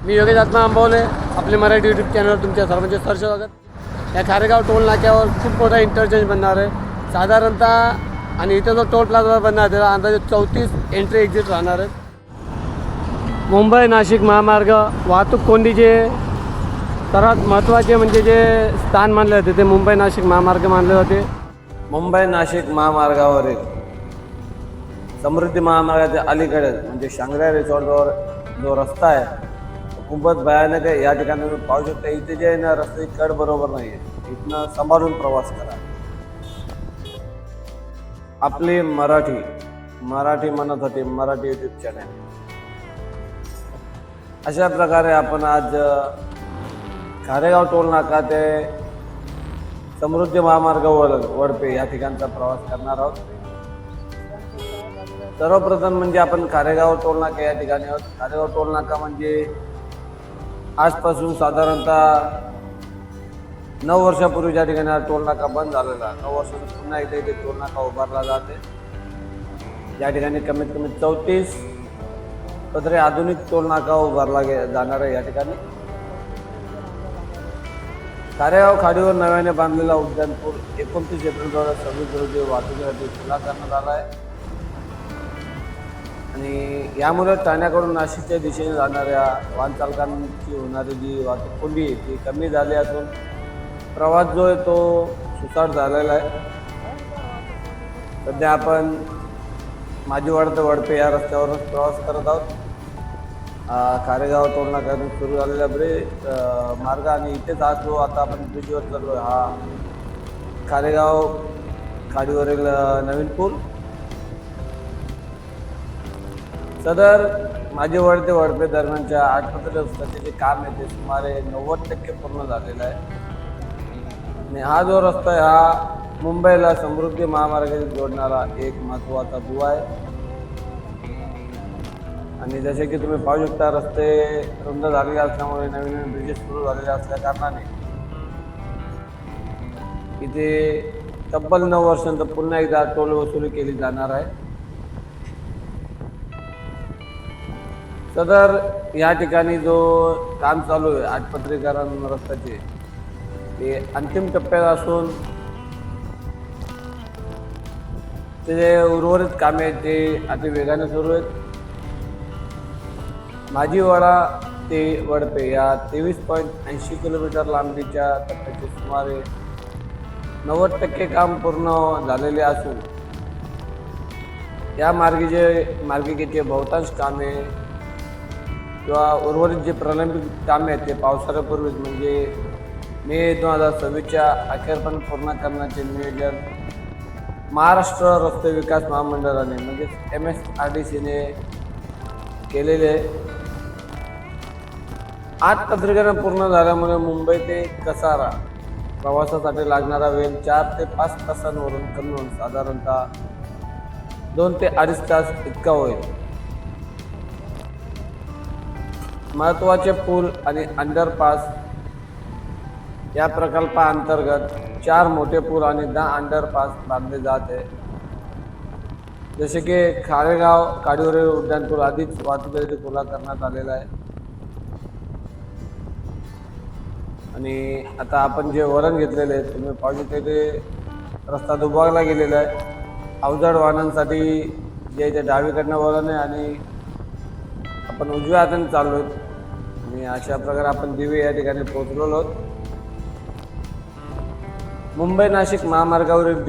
मी योगेश आत्मा आंबवले आपले मराठी यूट्यूब चॅनलवर तुमच्या सर्वांचे सहर्ष स्वागत। या खारेगाव टोल नाक्यावर खूप मोठा इंटरचेंज बनणार आहे साधारणतः, आणि इथे जो टोल प्लाझा बनणार आहे त्याला अंदाजे 34 एंट्री एक्झिट राहणार आहेत। मुंबई नाशिक महामार्ग वाहतूक कोंडीचे सर्वात महत्त्वाचे म्हणजे जे स्थान मानले जाते ते मुंबई नाशिक महामार्ग मानले जाते। मुंबई नाशिक महामार्गावरील समृद्धी महामार्गाच्या अलीकडे म्हणजे शांग्राई रिसॉर्टवर जो रस्ता आहे तो खूपच भयानक आहे। या ठिकाणी तुम्ही पाहू शकता, इथे जे आहे ना रस्त्याची कड बरोबर नाही आहे, इथनं सांभाळून प्रवास करा। आपली मराठी म्हणत होती मराठी यूट्यूब चॅनल। अशा प्रकारे आपण आज खारेगाव टोल नाका ते समृद्धी महामार्ग वडपे या ठिकाणचा प्रवास करणार आहोत। सर्वप्रथम म्हणजे आपण खारेगाव टोल नाका या ठिकाणी आहोत। खारेगाव टोल नाका म्हणजे आजपासून साधारणतः 9 वर्षापूर्वी ज्या ठिकाणी हा टोल नाका बंद झालेला, 9 वर्षांनी पुन्हा इथे टोल नाका उभारला जाते। या ठिकाणी कमीत कमी 34 पदरे आधुनिक टोल नाका उभारला जाणार आहे। या ठिकाणी खारेगाव खाडीवर नव्याने बांधलेला उड्डाणपूल 29 एप्रिल 2026 रोजी वाहतुकीसाठी खुला करण्यात आला आहे, आणि यामुळे ठाण्याकडून नाशिकच्या दिशेने जाणाऱ्या वाहन चालकांची होणारी जी वाहतूक कोंडी आहे ती कमी झाली असून प्रवास जो आहे तो सुसाट झालेला आहे। सध्या आपण माझीवाड ते वडपे या रस्त्यावरून प्रवास करत आहोत। खारेगाव टोल नाक्यातून सुरू झालेला ब्रिज मार्ग, आणि इथेच हा जो आता आपण ब्रिजवर चाललो आहे हा खारेगाव खाडीवरील नवीन पूल। सदर माझीवाड ते वडपे दरम्यानच्या 8 पदरी रस्त्याचे जे काम आहे ते सुमारे 90% पूर्ण झालेलं आहे, आणि हा जो रस्ता आहे हा मुंबईला समृद्धी महामार्गाशी जोडणारा एक महत्त्वाचा दुवा आहे। आणि जसे की तुम्ही पाहू शकता, रस्ते रुंद झालेले असल्यामुळे नवीन नवीन ब्रिजेस सुरू झालेले असल्या कारणाने इथे तब्बल 9 वर्षांत पुन्हा एकदा टोल वसुली केली जाणार आहे। सदर या ठिकाणी जो काम चालू आहे आटपत्रीकरण रस्त्याचे ते अंतिम टप्प्यात असून ते जे उर्वरित कामे आहेत ते अति वेगाने सुरू आहेत। माझीवाडा ते वडपे या 23.80 किलोमीटर लांबीच्या टप्प्याचे सुमारे 90% काम पूर्ण झालेले असून या मार्गिकेचे बहुतांश कामे किंवा उर्वरित जे प्रलंबित कामे आहेत ते पावसाळ्यापूर्वीच म्हणजे मे 2026च्या अखेरपर्यंत पूर्ण करण्याचे नियोजन महाराष्ट्र रस्ते विकास महामंडळाने म्हणजेच MSRDCने केलेले आहे। 8 पत्रिकांना पूर्ण झाल्यामुळे मुंबई ते कसारा प्रवासासाठी लागणारा वेळ 4 ते 5 तासांवरून कमी होऊन साधारणतः 2 ते 2.5 तास इतका होईल। महत्त्वाचे पूल आणि अंडरपास या प्रकल्पाअंतर्गत 4 मोठे पूल आणि 10 अंडरपास बांधले जात आहे। जसे की खारेगाव खाडीवरील उड्डाणपूल आधीच वाहतुकीसाठी खुला करण्यात आलेला आहे, आणि आता आपण जे वळण घेतलेले आहे तुम्ही पाहू शकता ते रस्ता दुभागला गेलेला आहे। अवजड वाहनांसाठी जे इथे डावीकडनं वळण आहे आणि आपण उजव्या हाताने चाललो आहोत, आणि अशा प्रकारे आपण दिवे या ठिकाणी पोहोचलेलो आहोत। मुंबई नाशिक महामार्गावरील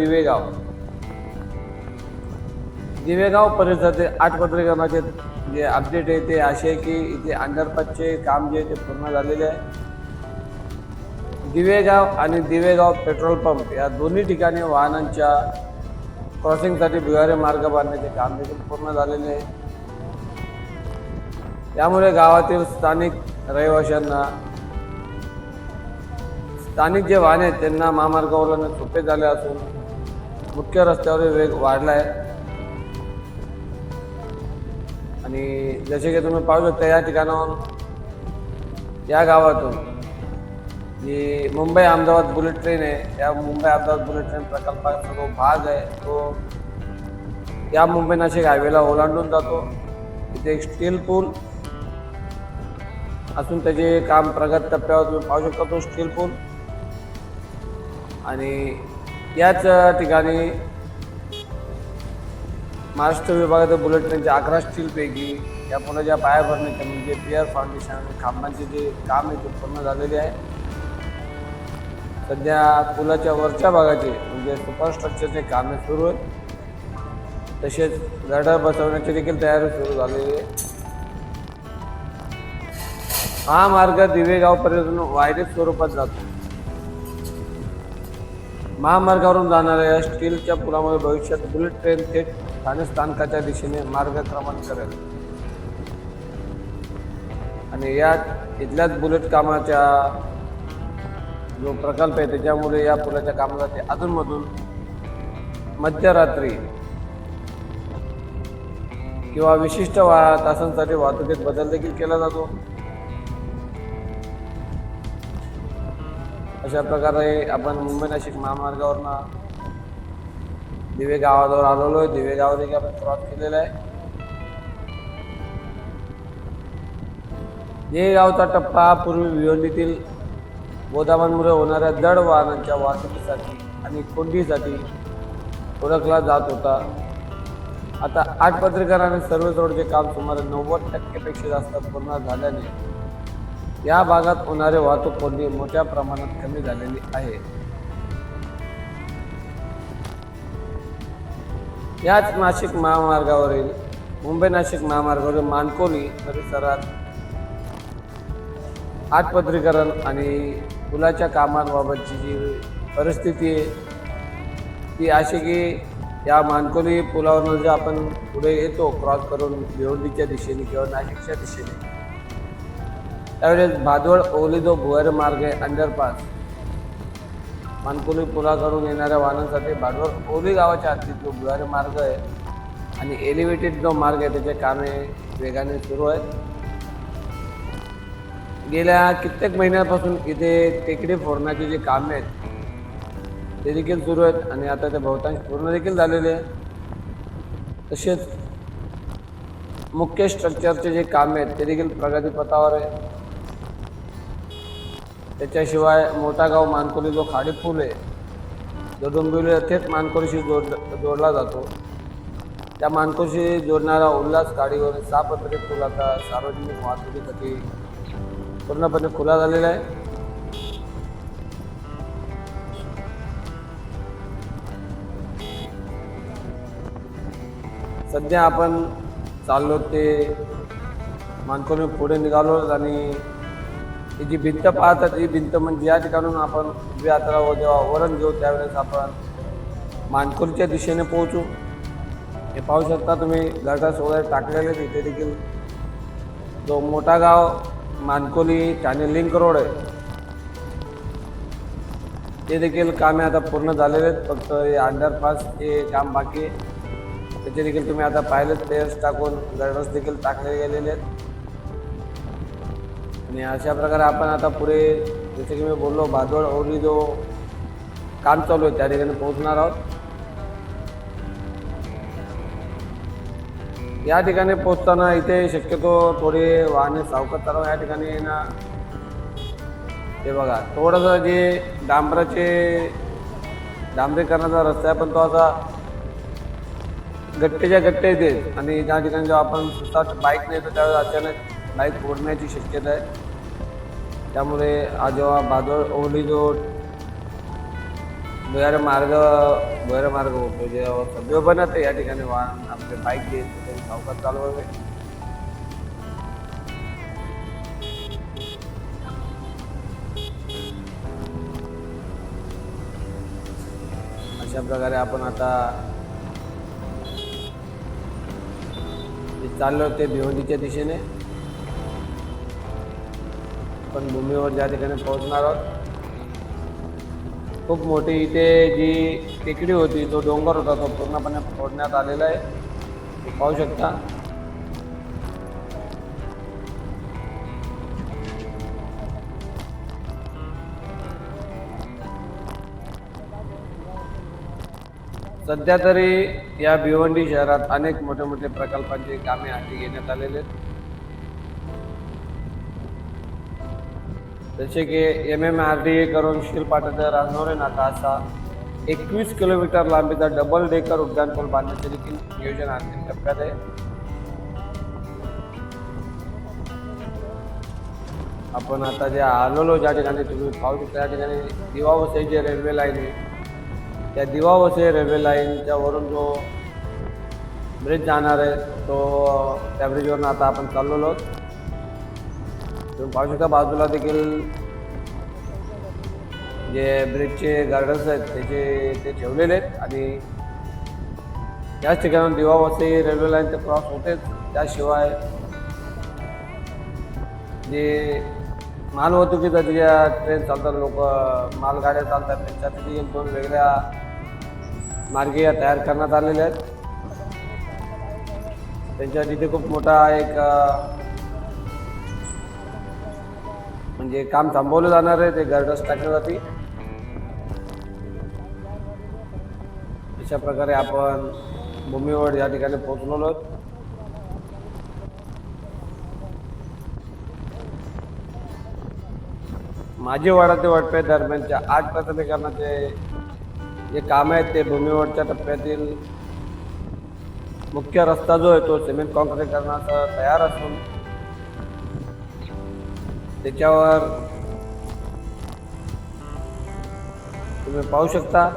दिवेगाव परिसरातील 8 पत्रिकांचे जे अपडेट आहे ते असे आहे की इथे अंडरपासचे काम जे ते पूर्ण झालेले आहे। दिवेगाव आणि दिवेगाव पेट्रोल पंप या दोन्ही ठिकाणी वाहनांच्या क्रॉसिंगसाठी भुयारी मार्ग बांधण्याचे काम देखील पूर्ण झालेले आहे। त्यामुळे गावातील स्थानिक रहिवाशांना स्थानिक जे वाहने आहेत त्यांना महामार्गावर सोपे झाले असून मुख्य रस्त्यावर वेग वाढला आहे। आणि जसे की तुम्ही पाहू शकता या ठिकाणाहून या गावातून जी मुंबई अहमदाबाद बुलेट ट्रेन आहे, या मुंबई अहमदाबाद बुलेट ट्रेन प्रकल्पाचा जो भाग आहे तो या मुंबई नाशिक हायवेला ओलांडून जातो। इथे एक स्टील पूल असून त्याचे काम प्रगत टप्प्यावर तुम्ही पाहू शकता तो स्टील पूल. आणि याच ठिकाणी महाराष्ट्र विभागातील बुलेट ट्रेनच्या 11 स्टीलपैकी या पुलाच्या पायाभरणीचे म्हणजे पियर फाउंडेशन आणि खांबांचे जे काम आहे ते पूर्ण झालेले आहे. सध्या पुलाच्या वरच्या भागाचे म्हणजे सुपरस्ट्रक्चरचे कामे सुरू आहेत. तसेच गर्डर बसवण्याची देखील तयारी सुरू झालेली आहे. हा मार्ग दिवेगावपर्यंत वायरिंग स्वरूपात जातो. महामार्गावरून जाणाऱ्या या स्टीलच्या पुलामुळे भविष्यात बुलेट ट्रेन थेट ठाणे स्थानकाच्या दिशेने मार्गक्रमण करेल. आणि या इथल्याच बुलेट कामाच्या जो प्रकल्प आहे त्याच्यामुळे या पुलाच्या कामासाठी अधूनमधून मध्यरात्री किंवा विशिष्ट तासांसाठी वाहतुकीत बदल देखील केला जातो. अशा प्रकारे आपण मुंबई नाशिक महामार्गावरनं दिवे गावाजवळ आलेलो आहे. दिवे गाव देखील आपण क्रॉस केलेला आहे. दिवे गावचा टप्पा पूर्वी भिवंडीतील गोदामांमुळे होणाऱ्या जड वाहनांच्या वाहतुकीसाठी आणि कोंडीसाठी ओळखला जात होता. आता 8 पत्रिका आणि सर्व्हिस रोडचे काम सुमारे 90% जास्त पूर्ण झाल्याने या भागात होणारे वाहतूक कोंडी मोठ्या प्रमाणात कमी झालेली आहे. याच नाशिक महामार्गावरील मुंबई नाशिक महामार्गावरील मानकोली परिसरात 8 पत्रीकरण आणि पुलाच्या कामांबाबतची जी परिस्थिती आहे ती अशी की या मानकोली पुलावरून जे आपण पुढे येतो क्रॉस करून भिवंडीच्या दिशेने किंवा नाशिकच्या दिशेने त्यावेळेस भादवड ओवली जो भुयारी मार्ग आहे अंडरपास मानकोली पुलाकडून येणाऱ्या वाहनांसाठी भादवड ओवली गावाच्या हद्दीत जो भुयारी मार्ग आहे आणि एलिव्हेटेड जो मार्ग आहे त्याचे कामे वेगाने सुरू आहेत. गेल्या कित्येक महिन्यापासून इथे टेकडी फोडण्याची जी कामे आहेत ते देखील सुरू आहेत आणि आता ते बहुतांश पूर्ण देखील झालेले आहे. तसेच मुख्य स्ट्रक्चरचे जे कामे आहेत ते देखील प्रगतीपथावर आहे. त्याच्याशिवाय मोठा गाव मानकोली जो खाडी पूल आहे जो डोंबिवली थेट मानकोलीशी जोडला जातो त्या मानकोलीशी जोडणारा उल्हास खाडीवर 6 पत्रे पूल आता सार्वजनिक वाहतुकीसाठी पूर्णपणे खुला झालेला आहे. सध्या आपण चाललो ते मानकोली पुढे निघालो आणि ही जी भिंत पाहतात ही भिंत म्हणजे या ठिकाणून आपण उजव्या हाताला जेव्हा वरण घेऊ त्यावेळेस आपण मानकोलीच्या दिशेने पोहोचू. हे पाहू शकता तुम्ही गटास वगैरे टाकलेले तिथे देखील जो मोठा गाव मानकोली ठाणे लिंक रोड आहे ते देखील कामे आता पूर्ण झालेले आहेत. फक्त हे अंडरपास हे काम बाकी आहे. त्याचे देखील तुम्ही आता पाहिलेत प्लेयर्स टाकून गर्डर्स देखील टाकले गेलेले आहेत. आणि अशा प्रकारे आपण आता पुढे जसे की मी बोललो भादवड ओवली जो काम चालू आहे त्या ठिकाणी पोहोचणार आहोत. या ठिकाणी पोहोचताना इथे शक्यतो थोडे वाहने सावकाश चालवा. या ठिकाणी ना हे बघा थोडंसं जे डांबरीकरणाचा रस्ता आहे पण तो असा गट्टेच्या गट्टे येते आणि त्या ठिकाणी जेव्हा आपण स्वतः बाईक नेतो त्यावेळेस अचानक बाईक ओढण्याची शक्यता आहे. त्यामुळे आज जेव्हा भादवड ओवली जो भुयारी मार्ग होतो जेव्हा सभ्य बनत या ठिकाणी वाहन आपले बाईक घेत तरी सावकाश चालवावे. अशा प्रकारे आपण आता चाललो ते भिवंडीच्या दिशेने पण भूमीवर ज्या ठिकाणी पोहोचणार आहोत खूप मोठी इथे जी टेकडी होती जो डोंगर होता तो पूर्णपणे फोडण्यात आलेला आहे. पाहू शकता. सध्या तरी या भिवंडी शहरात अनेक मोठे मोठे प्रकल्पांची कामे हाती घेण्यात आलेले आहेत. जसे की MMRDA करून शिलपाटा ते रांजोरे नाका असा 21 किलोमीटर लांबीचा डबल डेकर उड्डाणपूल बांधण्याचे देखील नियोजन अंतिम टप्प्यात आहे. आपण आता जे आलेलो ज्या ठिकाणी तुम्ही पाहू शकता त्या ठिकाणी दिवा वसई जे रेल्वे लाईन आहे त्या दिवा वसई रेल्वे लाईनच्या वरून जो ब्रिज जाणार आहे तो त्या ब्रिजवरून आता आपण चाललेलो आहोत. तुम्ही पाहू शकता बाजूला देखील जे ब्रिजचे गार्डन्स आहेत ते ठेवलेले आहेत आणि त्याच ठिकाणी दिवा वसई रेल्वे लाईनचे प्रवास होतेच. त्याशिवाय जे मालवाहतुकीचा ज्या ट्रेन चालतात लोक मालगाड्या चालतात त्यांच्यासाठी एक 2 वेगळ्या मार्गे या तयार करण्यात आलेल्या आहेत. त्यांच्या तिथे खूप मोठा एक म्हणजे काम थांबवलं जाणार आहे ते गार्डन्स टाकण्यासाठी. अशा प्रकारे आपण भूमीवर या ठिकाणी पोहोचलेलो आहोत. माझीवाडा ते वडपे दरम्यानच्या 8 प्रकटीकरणाचे जे काम आहेत ते भूमीवरच्या टप्प्यातील मुख्य रस्ता जो आहे तो सिमेंट कॉन्क्रीटीकरणाचा तयार असून त्याच्यावर तुम्ही पाहू शकता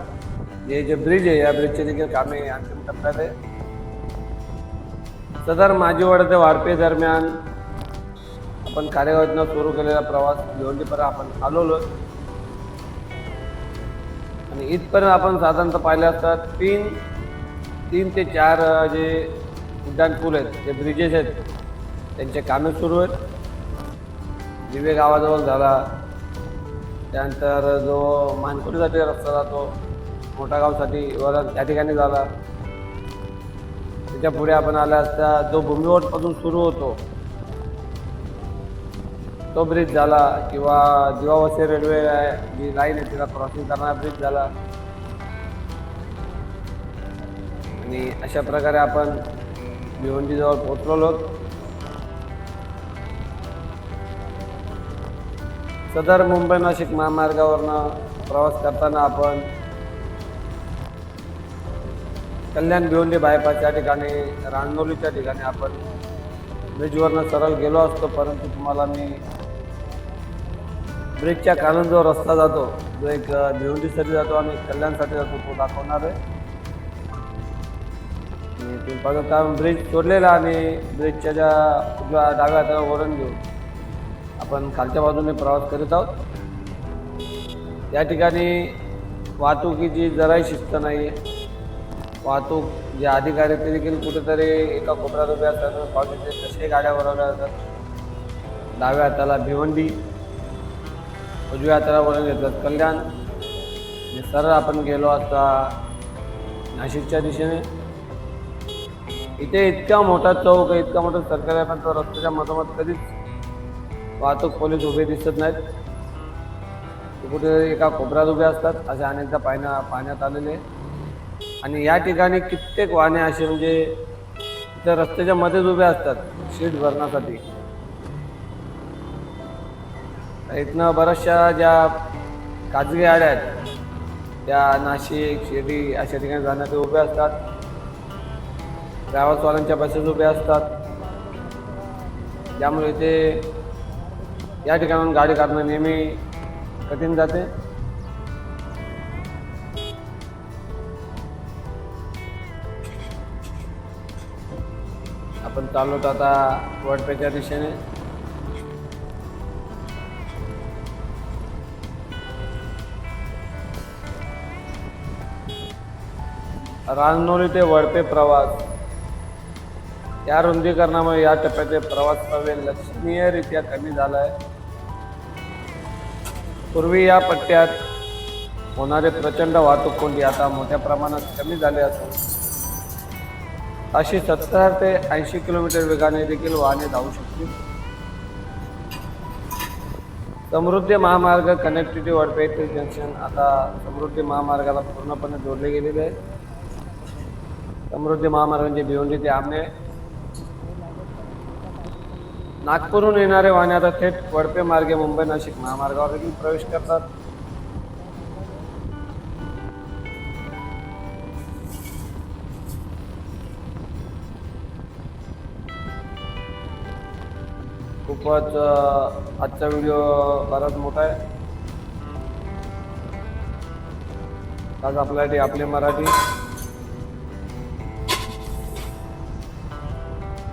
हे जे ब्रिज आहे या ब्रिजचे देखील कामे अंतिम टप्प्यात आहे. सदर माझीवाडा ते वाडपे दरम्यान आपण कारेगावातून सुरू केलेला प्रवास भिवंडीपर्यंत आपण आलेलो आणि इथपर्यंत आपण साधारणतः पाहिले असतात 3 ते 4 जे उड्डाण पूल आहेत जे ब्रिजेस आहेत त्यांचे कामे सुरू आहेत. दिवे गावाजवळ झाला, त्यानंतर जो मानकुरीसाठी रस्ता जातो मोठा गावसाठी वर त्या ठिकाणी झाला. त्याच्या पुढे आपण आला असता जो भूमीवरपासून सुरू होतो तो ब्रिज झाला किंवा दिवा वसई रेल्वे जी लाईन आहे तिला क्रॉसिंग करणारा ब्रिज झाला आणि अशा प्रकारे आपण भिवंडीजवळ पोहोचलेलो. सदर मुंबई नाशिक महामार्गावरनं प्रवास करताना आपण कल्याण भिवंडी बायपास या ठिकाणी रांजोलीच्या ठिकाणी आपण ब्रिजवरनं सरळ गेलो असतो, परंतु तुम्हाला मी ब्रिजच्या खालून जो रस्ता जातो जो एक भिवंडीसाठी जातो आणि कल्याणसाठी जातो तो दाखवणार आहे. तुम्ही बघता ब्रिज सोडलेला आणि ब्रिजच्या ज्या डाव्या हाताला वळण घेऊन आपण खालच्या बाजूने प्रवास करीत आहोत. या ठिकाणी वाहतुकीची जराही शिस्त नाही आहे. वाहतूक जे अधिकारी ते देखील कुठेतरी एका कोपऱ्यात उभे असतात, पावसाचे तसे गाड्या वळवल्या जातात. डाव्या हाताला भिवंडी, उजव्या हाताला वळण घेतात कल्याण आणि सरळ आपण गेलो असता नाशिकच्या दिशेने. इथे इतका मोठा चौक आहे, इतका मोठा सरकार आहे, पण तो रस्त्याच्या मधोमध कधीच वाहतूक पोलीस उभे दिसत नाहीत. ते कुठे एका कोपऱ्यात उभे असतात असे अनेकदा पाहण्यात आलेले. आणि या ठिकाणी कित्येक वाहने असे म्हणजे त्या रस्त्याच्या मध्येच उभे असतात सीट भरण्यासाठी. इथनं बऱ्याचशा ज्या खाजगी गाड्या आहेत त्या नाशिक शिर्डी अशा ठिकाणी जाण्यासाठी उभे असतात. ट्रॅव्हल्सवाल्यांच्या बसेस उभ्या असतात. त्यामुळे इथे या ठिकाणाहून गाडी काढणं नेहमी कठीण जाते. आपण चाललो आता वडपेच्या दिशेने. रांजनोली ते वडपे प्रवास या रुंदीकरणामुळे या टप्प्याचे प्रवास वेळ लक्षणीयरित्या कमी झाला आहे. पूर्वी या पट्ट्यात होणारे प्रचंड वाहतूक कोंडी आता मोठ्या प्रमाणात कमी झाले असून 70 ते 80 किलोमीटर वेगाने देखील वाहने धावू शकतील. समृद्धी महामार्ग कनेक्टिव्हिटी वडपे ते जंक्शन आता समृद्धी महामार्गाला पूर्णपणे जोडले गेलेले आहे. समृद्धी महामार्ग म्हणजे भिवंडी ते आमने नागपूरहून येणारे वाहने आता थेट वडपे मार्गे मुंबई नाशिक महामार्गावर देखील प्रवेश करतात. खूपच आजचा व्हिडिओ बराच मोठा आहे. आज आपल्यासाठी आपली मराठी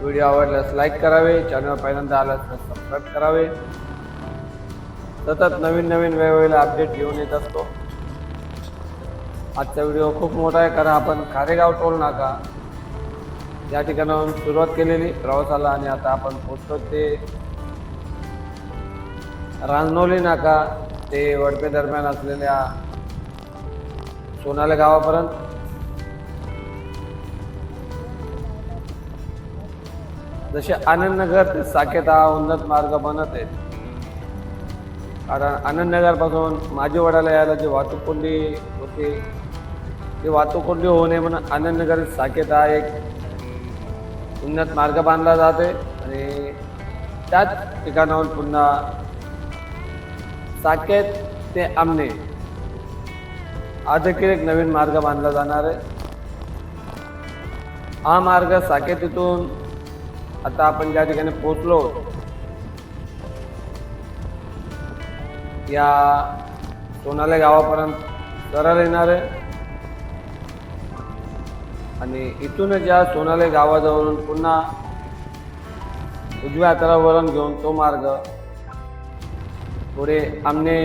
व्हिडिओ आवडल्यास लाईक करावे, चॅनल पहिल्यांदा आल्यास सबस्क्राईब करावे. सतत नवीन वेगवेगळे अपडेट घेऊन येत असतो. आजचा व्हिडिओ खूप मोठा आहे कारण आपण खारेगाव टोल नाका या ठिकाणाहून सुरुवात केलेली प्रवासाला आणि आता आपण पोहोचतो ते रांजनोली नाका ते वडपे दरम्यान असलेल्या सोनाले गावापर्यंत. जसे आनंदनगर ते साकेत हा उन्नत मार्ग बनत आहे कारण आनंदनगरपासून माझीवाड्याला यायला जी वाहतूक कोंडी होती ती वाहतूक कोंडी होऊ नये म्हणून आनंदनगर साकेत हा एक उन्नत मार्ग बांधला जाते आणि त्याच ठिकाणाहून पुन्हा साकेत ते आमने हा देखील एक नवीन मार्ग बांधला जाणार आहे. हा मार्ग साकेतीतून आता आपण ज्या ठिकाणी पोहोचलो या सोनाले गावापर्यंत सरळ येणार आहे आणि इथूनच या सोनाले गावाजवळून पुन्हा उजव्या हाताला वळण घेऊन तो मार्ग पुढे आमने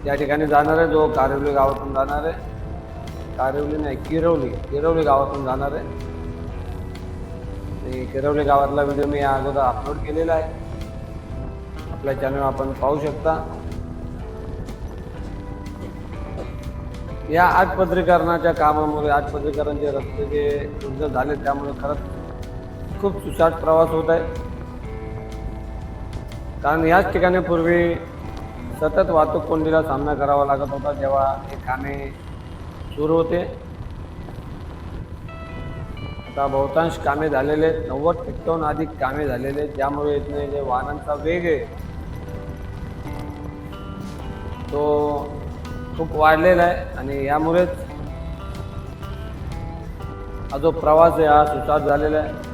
या ठिकाणी जाणार आहे, जो कारिवली गावातून जाणार आहे. कारिवली नाही, किरवली गावातून जाणार आहे. किरवली गावातला व्हिडिओ मी या अगोदर अपलोड केलेला आहे, आपल्या चॅनलवर आपण पाहू शकता. या आटपत्रीकरणाच्या कामामुळे आटपत्रीकरणचे रस्ते जे रुंद झाले त्यामुळे खरंच खूप सुसाट प्रवास होत आहे. कारण याच ठिकाणी पूर्वी सतत वाहतूक कोंडीला सामना करावा लागत होता जेव्हा हे कामे सुरू होते. आता बहुतांश कामे झालेले आहेत, 90% अधिक कामे झालेले आहेत, ज्यामुळे इथले जे वाहनांचा वेग आहे तो खूप वाढलेला आहे आणि यामुळेच हा जो प्रवास आहे हा सुसाट झालेला आहे.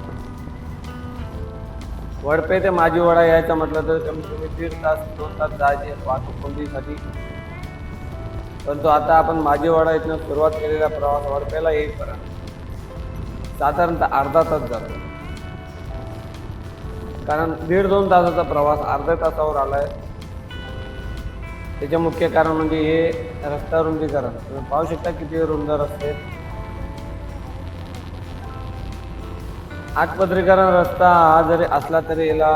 वडपे ते माझीवाडा यायचं म्हटलं तर कमीत कमी 1.5 तास 2 तास जायचे वाहतूक कोंडीसाठी. परंतु आता आपण माझीवाडा इथनं सुरुवात केलेला प्रवास वडपेला येईपर्यंत साधारणतः अर्धा तास जातो. कारण 1.5-2 तासाचा प्रवास अर्ध्या तासावर आला आहे. त्याचे मुख्य कारण म्हणजे हे रस्ता रुंदीकरण. तुम्ही पाहू शकता किती रुंद रस्ते आहेत. आटपत्रीकरण रस्ता हा जरी असला तरी याला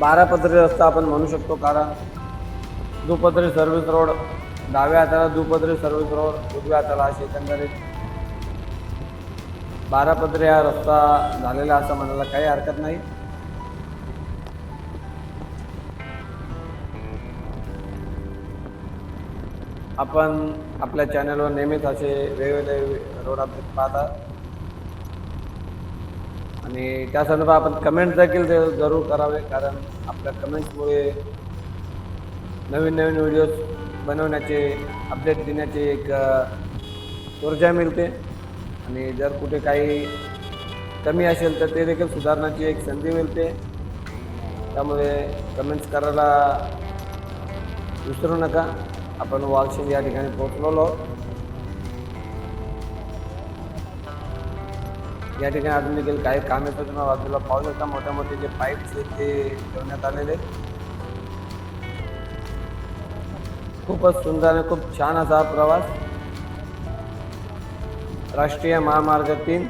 12 पदरी रस्ता आपण म्हणू शकतो कारण दुपदरी सर्व्हिस रोड, डाव्या हाताला दुपदरी सर्व्हिस रोड, उजव्या हाताला असे एकंदरीत 12 पदरी हा रस्ता झालेला असं म्हणायला काही हरकत नाही. आपण आपल्या चॅनलवर नेहमीच असे वेगवेगळे रोड अपडेट पाहता आणि त्या संदर्भात आपण कमेंट देखील जरूर करावे कारण आपल्या कमेंट्समुळे नवीन व्हिडिओज बनवण्याचे अपडेट देण्याचे एक ऊर्जा मिळते आणि जर कुठे काही कमी असेल तर ते देखील सुधारण्याची एक संधी मिळते. त्यामुळे कमेंट्स करायला विसरू नका. आपण वालशिंग या ठिकाणी पोहोचलेलो आहोत. या ठिकाणी अजून देखील काही काम येतं तुम्हाला बाजूला पाहू शकता. मोठे मोठे जे पाईप्स आहेत ते ठेवण्यात आलेले. खूपच सुंदर आणि खूप छान असा प्रवास. राष्ट्रीय महामार्ग 3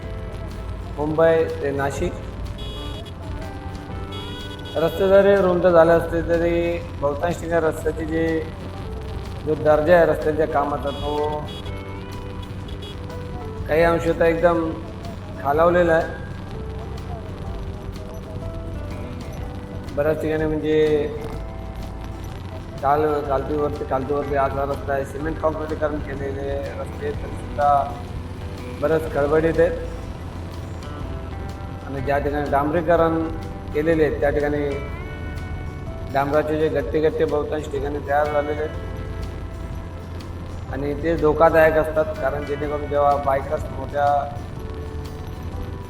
मुंबई ते नाशिक. रस्ते जरी रुंद झाले असते तरी बहुतांश ठिकाणी रस्त्याची जो दर्जा आहे रस्त्याच्या कामाचा तो काही अंशतः एकदम खालावलेला आहे. बऱ्याच ठिकाणी म्हणजे कालतीवरती असा रस्ता आहे. सिमेंट कॉन्क्रिटीकरण केलेले रस्ते तरीसुद्धा बरेच खडबडीत आहेत आणि ज्या ठिकाणी डांबरीकरण केलेले आहेत त्या ठिकाणी डांबराचे जे गट्टे बहुतांश ठिकाणी तयार झालेले आहेत आणि ते धोकादायक असतात, कारण जेणेकरून जेव्हा बायकर्स मोठ्या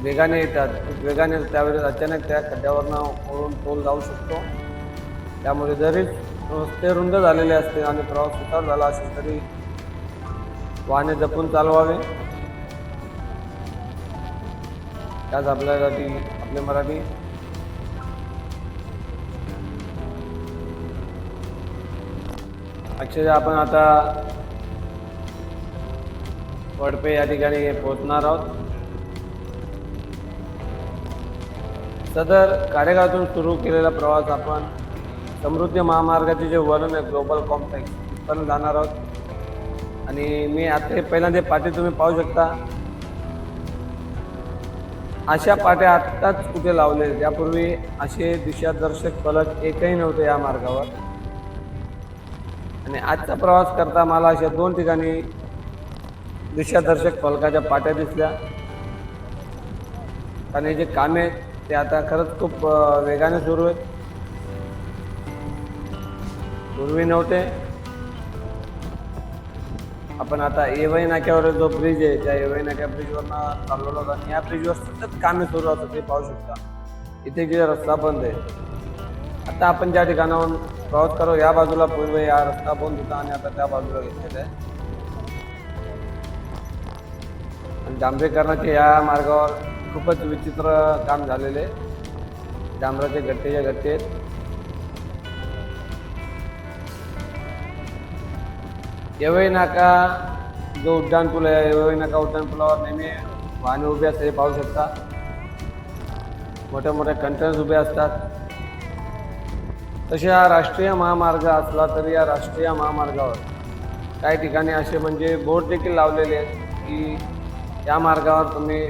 वेगाने येतात, खूप वेगाने त्यावेळेस अचानक त्या खड्ड्यावरनं ओढून तोल जाऊ शकतो. त्यामुळे जरी रस्ते रुंद झालेले असते आणि प्रवास सुतार झाला असेल तरी वाहने जपून चालवावे. त्याच आपल्यासाठी आपले मराठी अक्षरशः आपण आता वडपे या ठिकाणी पोहोचणार आहोत. सदर कारेगावातून सुरू केलेला प्रवास आपण समृद्धी महामार्गाचे जे वर्णन आहे ग्लोबल कॉम्प्लेक्स तिथपर्यंत जाणार आहोत. आणि मी आता पहिल्यांदा पाटे तुम्ही पाहू शकता, अशा पाट्या आत्ताच कुठे लावले. त्यापूर्वी असे दिशादर्शक फलक एकही नव्हते या मार्गावर. आणि आजचा प्रवास करता मला अशा 2 ठिकाणी दिशादर्शक फलकाच्या पाट्या दिसल्या. आणि जे कामे ते आता खरंच खूप वेगाने सुरू आहेत, पूर्वी नव्हते. आपण आता येवई नाक्यावर जो ब्रिज आहे त्या येवई नाक्या ब्रिजवरनं चाललेलो होता आणि या ब्रिजवर सतत कामे सुरू होतात, ते पाहू शकता. इथे जे रस्ता बंद आहे, आता आपण ज्या ठिकाणाहून प्रवास करू या बाजूला पूर्वी हा रस्ता बंद होता आणि आता त्या बाजूला घेतलेला आहे. आणि डांबरीकरणाचे या मार्गावर खूपच विचित्र काम झालेले. डांबराचे गट्टे आहेत. येवई नाका जो उड्डाणपूल आहे, येवई नाका उड्डाणपुलावर नेहमी वाहने उभे असते, हे पाहू शकता. मोठे मोठे कंटेनर्स उभे असतात. तसे हा राष्ट्रीय महामार्ग असला तरी या राष्ट्रीय महामार्गावर काही ठिकाणी असे म्हणजे बोर्ड देखील लावलेले आहेत की या मार्गावर तुम्ही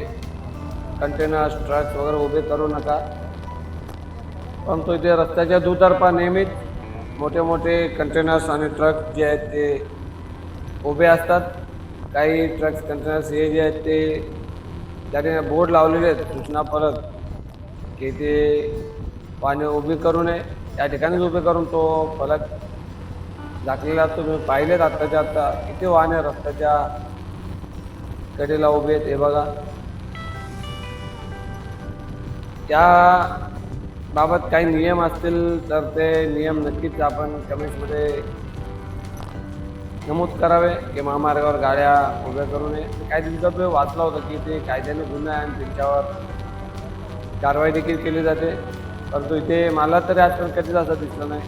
कंटेनर्स ट्रक्स वगैरे उभे करू नका. परंतु इथे रस्त्याच्या दुतर्फा नेहमीच मोठे मोठे कंटेनर्स आणि ट्रक जे आहेत ते उभे असतात. काही ट्रक्स कंटेनर्स हे जे आहेत ते त्या ठिकाणी बोर्ड लावलेले आहेत, सूचना फलक, की ते वाहने उभी करू नये. त्या ठिकाणीच उभे करून तो फलक झाकलेला असतो. तुम्ही पाहिलेत आत्ताच्या आत्ता किती वाहने रस्त्याच्या कडेला उभे आहेत, हे बघा. त्याबाबत काही नियम असतील तर ते नियम नक्कीच आपण कमेंट्समध्ये नमूद करावे की महामार्गावर गाड्या उभ्या करू नये. काही दिवसापूर्वी वाचलं होतं की ते कायद्याने गुन्हा आहे आणि त्यांच्यावर कारवाई देखील केली जाते. परंतु इथे मला तरी आजपर्यंत कधीच असं दिसलं नाही.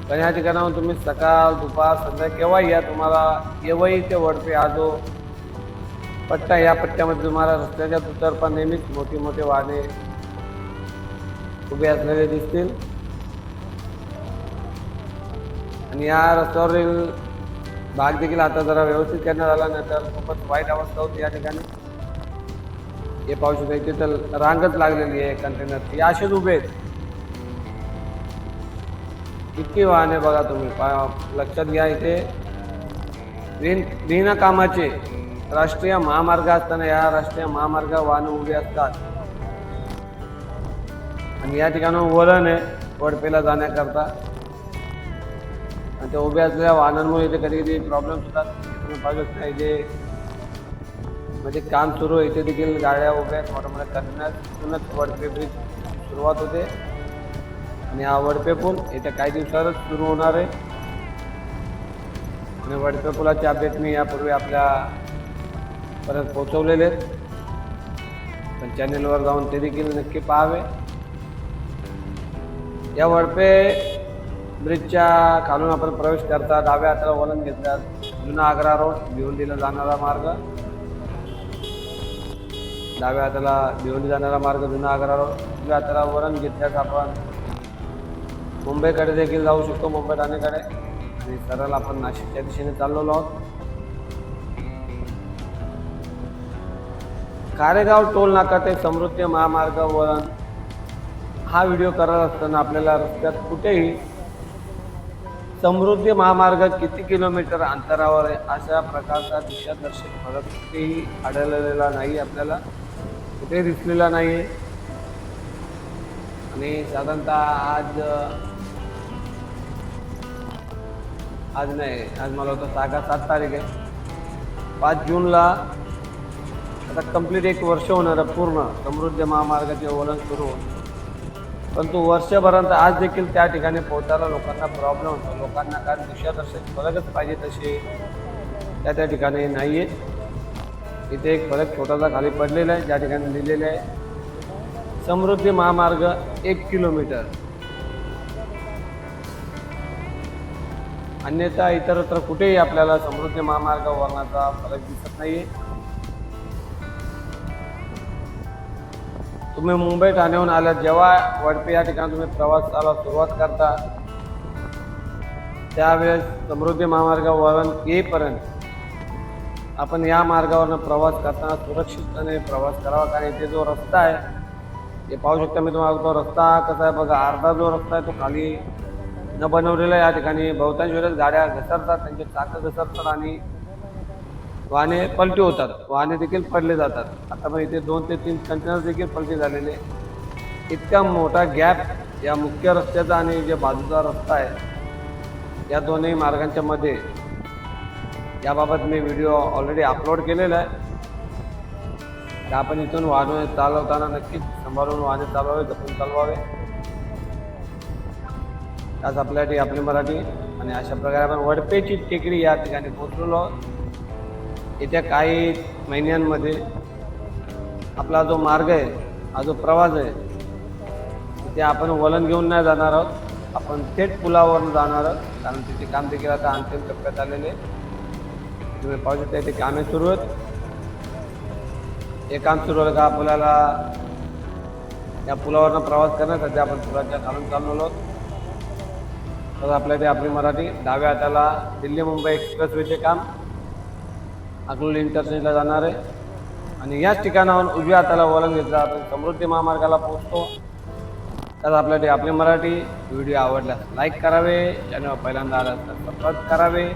पण या ठिकाणाहून तुम्ही सकाळ दुपार संध्याकाळ केव्हाही या, तुम्हाला येवई ते वडपे हा जो पट्टा, या पट्ट्यामध्ये तुम्हाला रस्त्याच्या दुतर्फा नेहमीच मोठी मोठे वाहने उभे असलेले दिसतील. आणि या रस्त्यावरील भाग देखील आता जरा व्यवस्थित करण्यात आला, नाही तर खूपच वाईट अवस्था होती या ठिकाणी. हे पाहू शकता, इथे तर रांगच लागलेली आहे कंटेनरची. या असेच उभे आहेत, किती वाहने बघा तुम्ही. लक्षात घ्या, इथे बिना कामाचे राष्ट्रीय महामार्ग असताना या राष्ट्रीय महामार्गावर वाहने उभे असतात. आणि या ठिकाणी वळण आहे वडपेला जाण्याकरता, आणि त्या उभ्या असलेल्या वाहनांमुळे इथे कधी कधी प्रॉब्लेम्स होतात. तुम्ही पाहू शकता इथे म्हणजे काम सुरू आहे, इथे देखील गाड्या उभ्या आहेत, मोठ्या मोठ्या कंटेनर्स. वडपे ब्रिज सुरुवात होते आणि हा वडपे पूल येत्या काही दिवसातच सुरू होणार आहे. आणि वडपे पुलाचे अपडेट मी यापूर्वी आपल्या परत पोहोचवलेले आहेत, पण चॅनेलवर जाऊन ते देखील नक्की पाहावे. या वडपे ब्रिजच्या खालून आपण प्रवेश करता डाव्या हाताला वळण घेतल्यास जुना आग्रा रोड भिवंडीला जाणारा मार्ग, डाव्या हाताला भिवंडी जाणारा मार्ग जुना आग्रा रोड. उजव्या हाताला वळण घेतल्यास आपण मुंबईकडे देखील जाऊ शकतो, मुंबई ठाणेकडे. आणि सरळ आपण नाशिकच्या दिशेने चाललेलो आहोत. कारेगाव टोल नाका ते समृद्धी महामार्ग वळण हा व्हिडिओ करत असताना आपल्याला रस्त्यात कुठेही समृद्धी महामार्ग किती किलोमीटर अंतरावर आहे अशा प्रकारचा दिशादर्शक फलक कुठेही आढळलेला नाही आपल्याला. कुठेही दिसलेला नाही आहे. आणि साधारणतः आज नाही, आज मला होतं 7 तारीख आहे. 5 जूनला आता कंप्लीट 1 वर्ष होणार आहे पूर्ण समृद्धी महामार्गाचे वळण सुरू होऊन. परंतु वर्षभरानंतर आज देखील त्या ठिकाणी पोहोचायला लोकांना प्रॉब्लेम होतो. लोकांना काय दिशादर्शक फलकच पाहिजे तसे त्या ठिकाणी नाही आहेत. इथे एक फलक छोटासा खाली पडलेला आहे, ज्या ठिकाणी लिहिलेले आहे समृद्धी महामार्ग 1 किलोमीटर. अन्यथा इतरत्र कुठेही आपल्याला समृद्धी महामार्ग वळणाचा फलक दिसत नाहीये. तुम्ही मुंबई ठाण्याहून आलात, जेव्हा वडपे या ठिकाणी तुम्ही प्रवासाला सुरुवात करता त्यावेळेस समृद्धी मार्ग वळण येईपर्यंत आपण या मार्गावरनं प्रवास करताना सुरक्षितपणे प्रवास करावा. कारण इथे जो रस्ता आहे हे पाहू शकता मी तुम्हाला. तो रस्ता कसा आहे बघा, अर्धा जो रस्ता आहे तो खाली न बनवलेला आहे. या ठिकाणी बहुतांश वेळेस गाड्या घसरतात, त्यांचे चाकं घसरतात आणि वाहने पलटी होतात, वाहने देखील पडले जातात. आता पण इथे 2 ते 3 कंटेनर देखील पलटी झालेले. इतका मोठा गॅप या मुख्य रस्त्याचा आणि जे बाजूचा रस्ता आहे या दोन्ही मार्गांच्या मध्ये, याबाबत मी व्हिडिओ ऑलरेडी अपलोड केलेला आहे. तर आपण इथून वाहने चालवताना नक्कीच सांभाळून वाहने चालवावे, जपून चालवावे. आज आपल्यासाठी आपली मराठी. आणि अशा प्रकारे आपण वडपेची टेकडी या ठिकाणी पोहोचलेलो आहोत. येत्या काही महिन्यांमध्ये आपला जो मार्ग आहे, हा जो प्रवास आहे, तिथे आपण वळण घेऊन नाही जाणार आहोत, आपण थेट पुलावरून जाणार आहोत. कारण तिथे काम देखील आता अंतिम टप्प्यात आलेले. तुम्ही पाहू शकता इथे कामे सुरू आहेत. हे काम सुरू झालं का आपल्याला या पुलावरनं प्रवास करण्यासाठी आपण पुलाच्या खालून चाललो आहोत. तर आपल्या इथे आपली मराठी. डाव्या हाताला दिल्ली मुंबई एक्सप्रेसवेचे काम अकलूज इंटरचेंजला जाणार आहे. आणि याच ठिकाणाहून उजव्या हाताला वळण घेतलं आपण समृद्धी महामार्गाला पोहोचतो. तर आपल्यासाठी आपली मराठी. व्हिडिओ आवडल्यास लाईक करावे, चॅनल पहिल्यांदा आलात तर सबस्क्राईब करावे.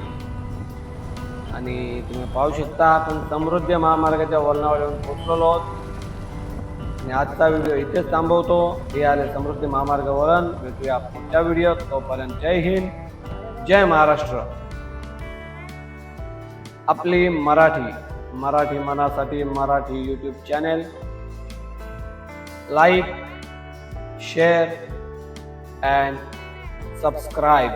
आणि तुम्ही पाहू शकता आपण समृद्धी महामार्गाच्या वळणावर येऊन पोहोचलेलो आहोत. आणि आजचा व्हिडिओ इथेच थांबवतो. हे आले समृद्धी महामार्ग वळण. भेटूया पुढच्या व्हिडिओ. तोपर्यंत जय हिंद, जय महाराष्ट्र. आपली मराठी. मराठी मनासाठी Marathi YouTube channel. Like, share and subscribe.